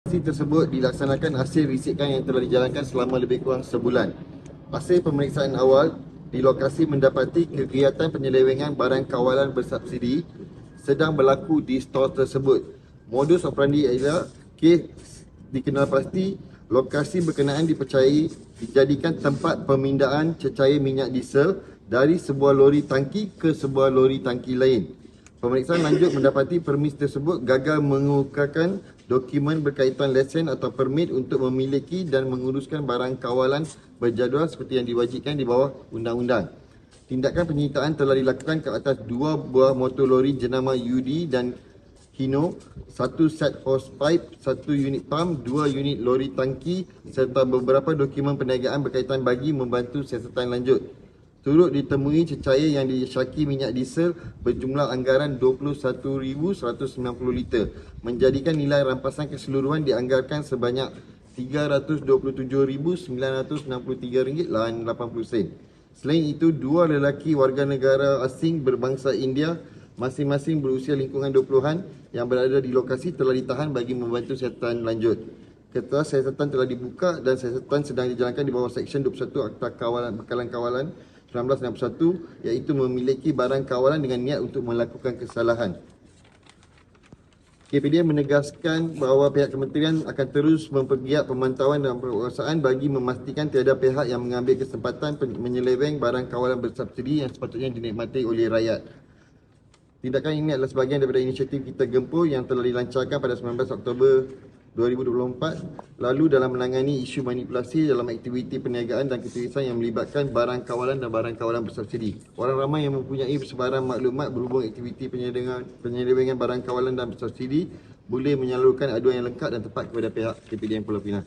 Operasi tersebut dilaksanakan hasil risikan yang telah dijalankan selama lebih kurang sebulan. Hasil pemeriksaan awal di lokasi mendapati kegiatan penyelewengan barang kawalan bersubsidi sedang berlaku di stor tersebut. Modus operandi ialah kes dikenal pasti lokasi berkenaan dipercayai dijadikan tempat pemindaan cecair minyak diesel dari sebuah lori tangki ke sebuah lori tangki lain. Pemeriksaan lanjut mendapati permis tersebut gagal mengemukakan dokumen berkaitan lesen atau permit untuk memiliki dan menguruskan barang kawalan berjadual seperti yang diwajibkan di bawah undang-undang. Tindakan penyitaan telah dilakukan ke atas 2 buah motor lori jenama UD dan Hino, 1 set hose pipe, 1 unit pump, 2 unit lori tangki serta beberapa dokumen perniagaan berkaitan bagi membantu siasatan lanjut. Turut ditemui cecair yang disyaki minyak diesel berjumlah anggaran 21,190 liter, menjadikan nilai rampasan keseluruhan dianggarkan sebanyak RM327,963.80. Selain itu, 2 lelaki warga negara asing berbangsa India masing-masing berusia lingkungan 20-an yang berada di lokasi telah ditahan bagi membantu siasatan lanjut. Ketua siasatan telah dibuka dan siasatan sedang dijalankan di bawah Seksyen 21 Akta Bekalan Kawalan 1961, iaitu memiliki barang kawalan dengan niat untuk melakukan kesalahan. KPDN menegaskan bahawa pihak kementerian akan terus mempergiat pemantauan dan penguasaan bagi memastikan tiada pihak yang mengambil kesempatan menyeleweng barang kawalan bersubsidi yang sepatutnya dinikmati oleh rakyat. Tindakan ini adalah sebahagian daripada inisiatif Kita Gempur yang telah dilancarkan pada 19 Oktober 2024 lalu dalam menangani isu manipulasi dalam aktiviti perniagaan dan ketulisan yang melibatkan barang kawalan dan barang kawalan bersubsidi. Orang ramai yang mempunyai sebarang maklumat berhubung aktiviti penyelewengan barang kawalan dan bersubsidi boleh menyalurkan aduan yang lengkap dan tepat kepada pihak KPDN Pulau Pinang.